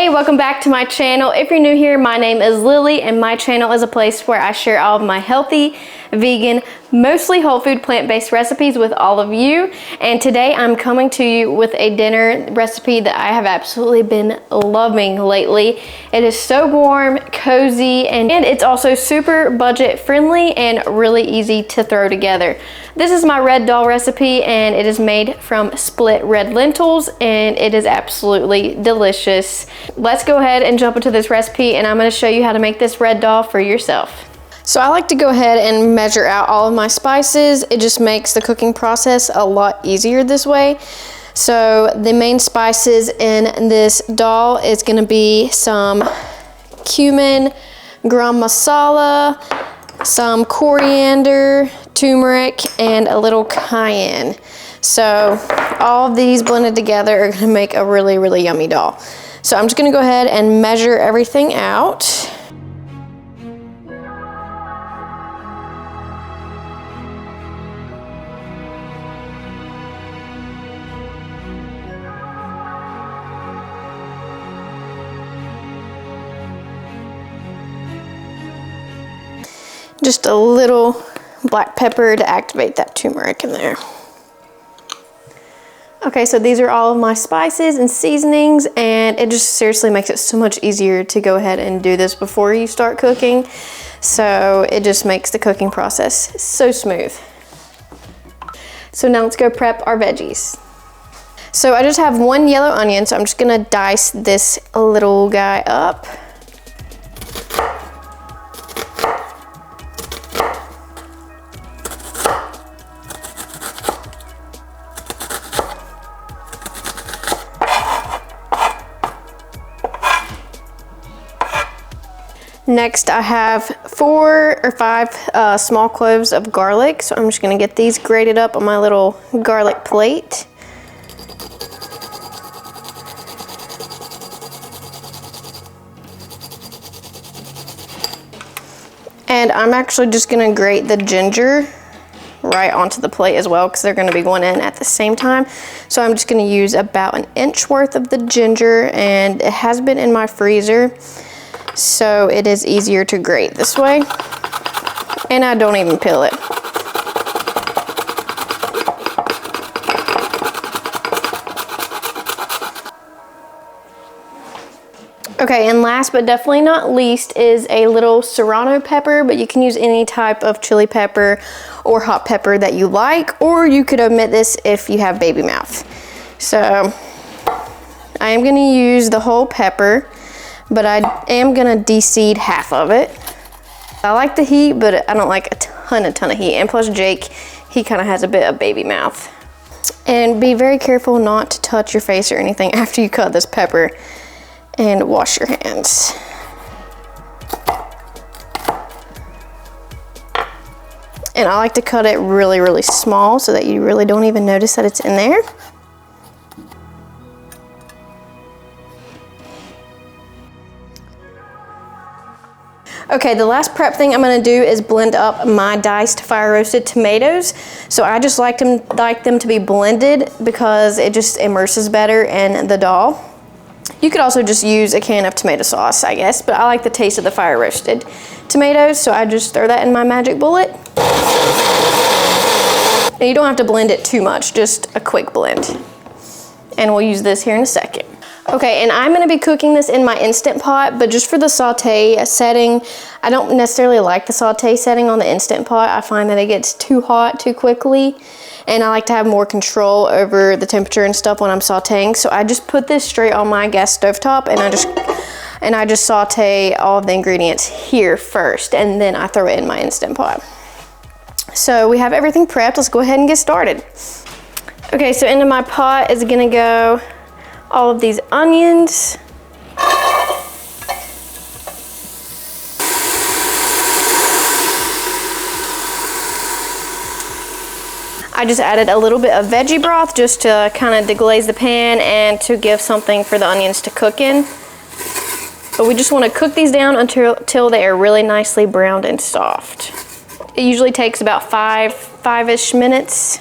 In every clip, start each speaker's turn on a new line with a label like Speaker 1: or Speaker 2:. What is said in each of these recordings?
Speaker 1: Hey, welcome back to my channel. If you're new here, my name is Lily and my channel is a place where I share all of my healthy, vegan, mostly whole food, plant-based recipes with all of you. And today I'm coming to you with a dinner recipe that I have absolutely been loving lately. It is so warm, cozy, and it's also super budget friendly and really easy to throw together. This is my Red Dal recipe and it is made from split red lentils and it is absolutely delicious. Let's go ahead and jump into this recipe and I'm going to show you how to make this Red Dal for yourself. So I like to go ahead and measure out all of my spices. It just makes the cooking process a lot easier this way. So the main spices in this dal is going to be some cumin, garam masala, some coriander, turmeric, and a little cayenne. So all of these blended together are going to make a really, really yummy dal. So I'm just going to go ahead and measure everything out. Just a little black pepper to activate that turmeric in there. Okay, so these are all of my spices and seasonings, and it just seriously makes it so much easier to go ahead and do this before you start cooking. So it just makes the cooking process so smooth. So now let's go prep our veggies. So I just have one yellow onion, so I'm just gonna dice this little guy up. Next, I have 4 or 5 small cloves of garlic. So I'm just gonna get these grated up on my little garlic plate. And I'm actually just gonna grate the ginger right onto the plate as well because they're gonna be going in at the same time. So I'm just gonna use about an inch worth of the ginger, and it has been in my freezer. So it is easier to grate this way, and I don't even peel it. Okay, and last but definitely not least is a little Serrano pepper, but you can use any type of chili pepper or hot pepper that you like, or you could omit this if you have baby mouth. So I am gonna use the whole pepper, but I am gonna deseed half of it. I like the heat, but I don't like a ton of heat. And plus Jake, he kind of has a bit of baby mouth. And be very careful not to touch your face or anything after you cut this pepper, and wash your hands. And I like to cut it really, really small so that you really don't even notice that it's in there. Okay, the last prep thing I'm gonna do is blend up my diced fire roasted tomatoes. So I just like them to be blended because it just immerses better in the dal. You could also just use a can of tomato sauce, I guess, but I like the taste of the fire roasted tomatoes, so I just throw that in my magic bullet. And you don't have to blend it too much, just a quick blend. And we'll use this here in a second. Okay, and I'm gonna be cooking this in my Instant Pot, but just for the saute setting, I don't necessarily like the saute setting on the Instant Pot. I find that it gets too hot too quickly, and I like to have more control over the temperature and stuff when I'm sauteing. So I just put this straight on my gas stovetop, and I just saute all of the ingredients here first, and then I throw it in my Instant Pot. So we have everything prepped. Let's go ahead and get started. Okay, so into my pot is gonna go all of these onions. I just added a little bit of veggie broth just to kind of deglaze the pan and to give something for the onions to cook in. But we just want to cook these down until they are really nicely browned and soft. It usually takes about five-ish minutes.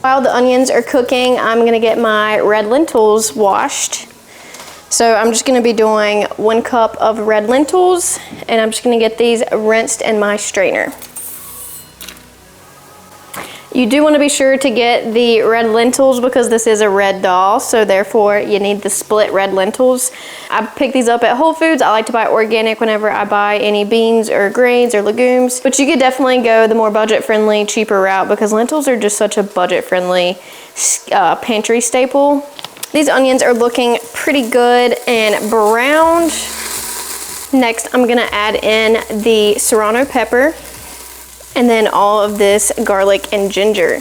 Speaker 1: While the onions are cooking, I'm gonna get my red lentils washed. So I'm just gonna be doing 1 cup of red lentils, and I'm just gonna get these rinsed in my strainer. You do want to be sure to get the red lentils because this is a Red Dal, so therefore you need the split red lentils. I pick these up at Whole Foods. I like to buy organic whenever I buy any beans or grains or legumes, but you could definitely go the more budget-friendly, cheaper route because lentils are just such a budget-friendly pantry staple. These onions are looking pretty good and browned. Next, I'm gonna add in the Serrano pepper, and then all of this garlic and ginger.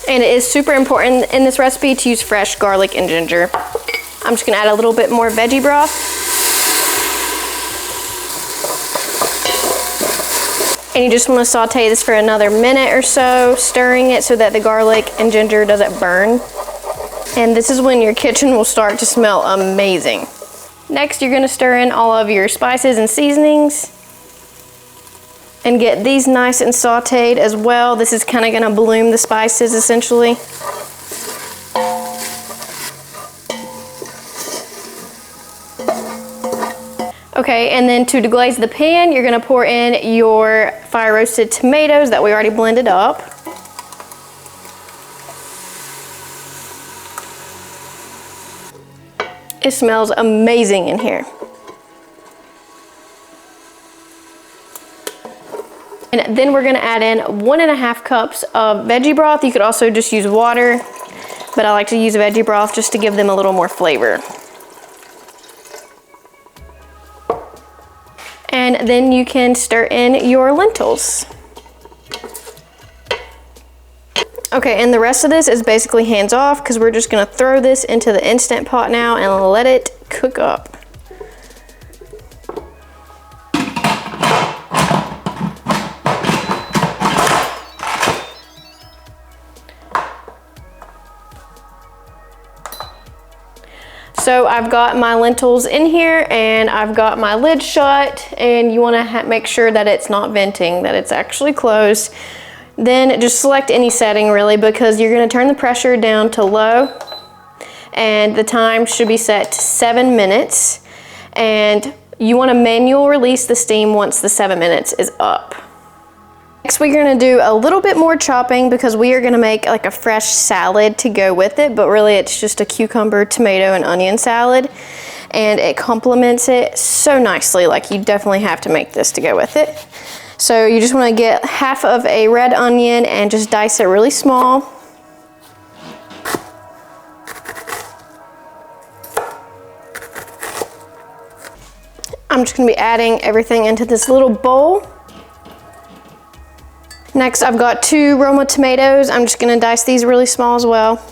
Speaker 1: And it is super important in this recipe to use fresh garlic and ginger. I'm just gonna add a little bit more veggie broth. And you just wanna saute this for another minute or so, stirring it so that the garlic and ginger doesn't burn. And this is when your kitchen will start to smell amazing. Next, you're gonna stir in all of your spices and seasonings and get these nice and sauteed as well. This is kind of gonna bloom the spices essentially. Okay, and then to deglaze the pan, you're gonna pour in your fire roasted tomatoes that we already blended up. It smells amazing in here. And then we're gonna add in 1.5 cups of veggie broth. You could also just use water, but I like to use veggie broth just to give them a little more flavor. And then you can stir in your lentils. Okay, and the rest of this is basically hands off because we're just gonna throw this into the Instant Pot now and let it cook up. So I've got my lentils in here and I've got my lid shut, and you wanna make sure that it's not venting, that it's actually closed. Then just select any setting really, because you're gonna turn the pressure down to low, and the time should be set to 7 minutes. And you wanna manual release the steam once the 7 minutes is up. Next, we're gonna do a little bit more chopping because we are gonna make like a fresh salad to go with it, but really it's just a cucumber, tomato, and onion salad. And it complements it so nicely. Like, you definitely have to make this to go with it. So you just wanna get half of a red onion and just dice it really small. I'm just gonna be adding everything into this little bowl. Next, I've got 2 Roma tomatoes. I'm just gonna dice these really small as well.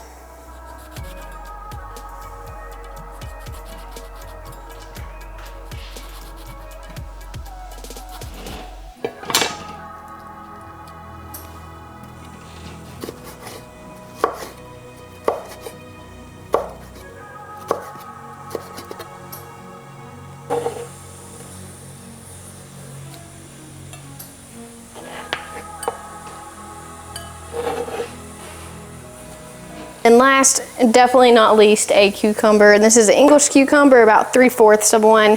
Speaker 1: And last, definitely not least, a cucumber. And this is an English cucumber, about 3/4 of one,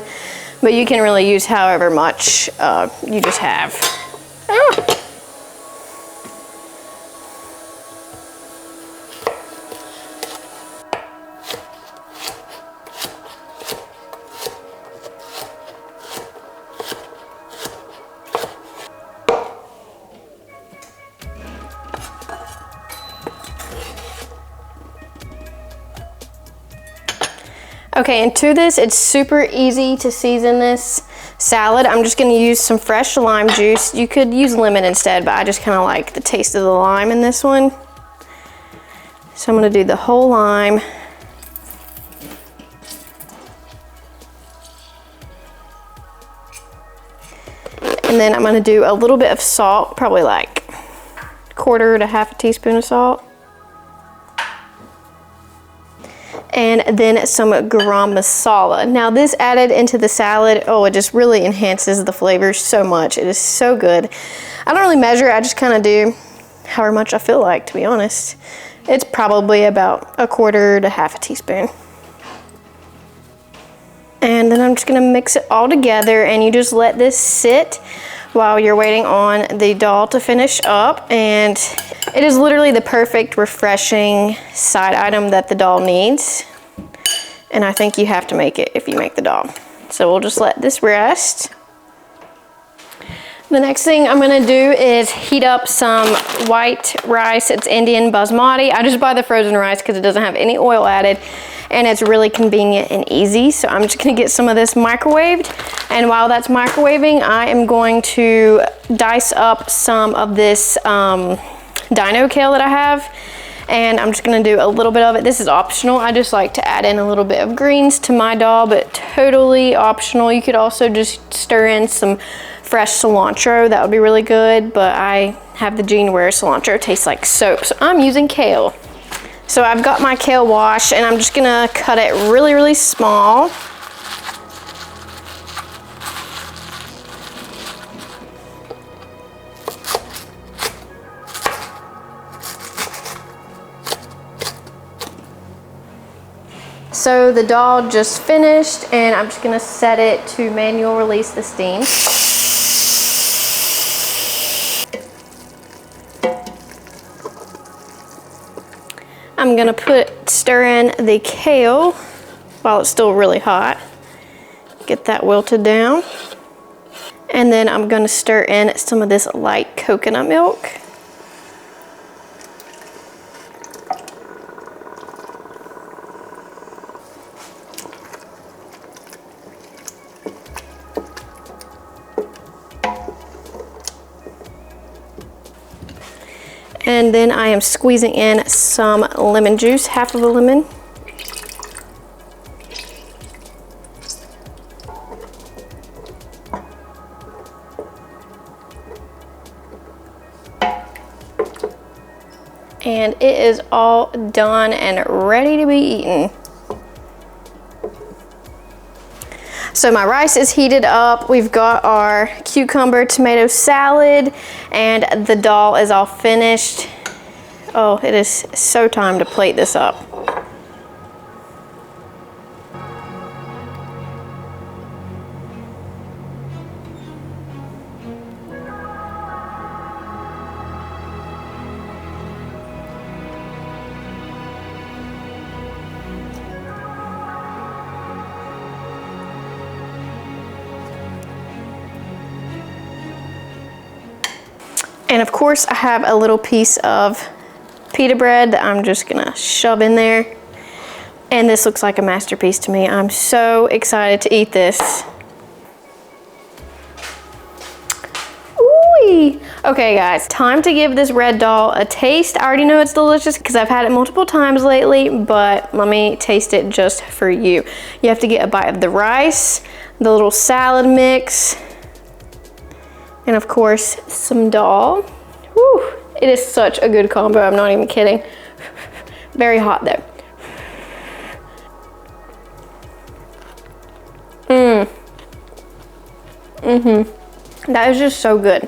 Speaker 1: but you can really use however much you just have. Okay, and to this, it's super easy to season this salad. I'm just gonna use some fresh lime juice. You could use lemon instead, but I just kinda like the taste of the lime in this one. So I'm gonna do the whole lime. And then I'm gonna do a little bit of salt, probably like 1/4 to 1/2 teaspoon of salt. And then some garam masala. Now this added into the salad, oh, it just really enhances the flavors so much. It is so good. I don't really measure, I just kind of do however much I feel like, to be honest. It's probably about 1/4 to 1/2 teaspoon. And then I'm just gonna mix it all together, and you just let this sit while you're waiting on the dal to finish up. And it is literally the perfect, refreshing side item that the dal needs. And I think you have to make it if you make the dal. So we'll just let this rest. The next thing I'm gonna do is heat up some white rice. It's Indian basmati. I just buy the frozen rice because it doesn't have any oil added, and it's really convenient and easy. So I'm just gonna get some of this microwaved. And while that's microwaving, I am going to dice up some of this dino kale that I have. And I'm just gonna do a little bit of it. This is optional. I just like to add in a little bit of greens to my dal, but totally optional. You could also just stir in some fresh cilantro. That would be really good, but I have the gene where cilantro tastes like soap, so I'm using kale. So I've got my kale washed, and I'm just gonna cut it really, really small. So the dal just finished, and I'm just gonna set it to manual release the steam. I'm gonna stir in the kale while it's still really hot. Get that wilted down. And then I'm gonna stir in some of this light coconut milk. And then I am squeezing in some lemon juice, 1/2 of a lemon. And it is all done and ready to be eaten. So my rice is heated up. We've got our cucumber tomato salad, and the dal is all finished. Oh, it is so time to plate this up. And of course, I have a little piece of pita bread that I'm just gonna shove in there. And this looks like a masterpiece to me. I'm so excited to eat this. Ooh-wee. Okay guys, time to give this red dal a taste. I already know it's delicious because I've had it multiple times lately, but let me taste it just for you. You have to get a bite of the rice, the little salad mix, and of course, some dal. Whew, it is such a good combo, I'm not even kidding. Very hot though. That is just so good.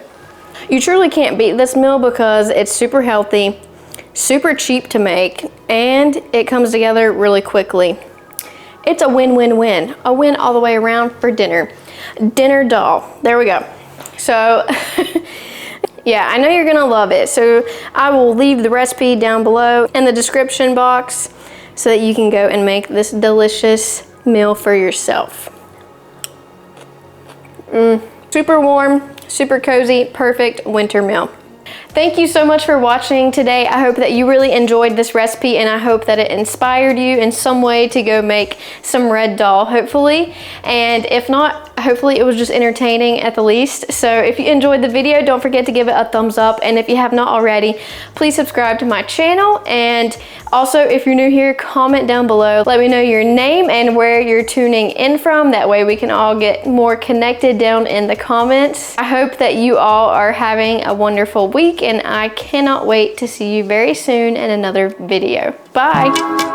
Speaker 1: You truly can't beat this meal because it's super healthy, super cheap to make, and it comes together really quickly. It's a win-win-win. A win all the way around for dinner. Dinner dal. There we go. So, yeah, I know you're gonna love it. So I will leave the recipe down below in the description box so that you can go and make this delicious meal for yourself. Super warm, super cozy, perfect winter meal. Thank you so much for watching today. I hope that you really enjoyed this recipe, and I hope that it inspired you in some way to go make some red dal, hopefully. And if not, hopefully it was just entertaining at the least. So if you enjoyed the video, don't forget to give it a thumbs up. And if you have not already, please subscribe to my channel. And also, if you're new here, comment down below. Let me know your name and where you're tuning in from. That way we can all get more connected down in the comments. I hope that you all are having a wonderful week, and I cannot wait to see you very soon in another video. Bye.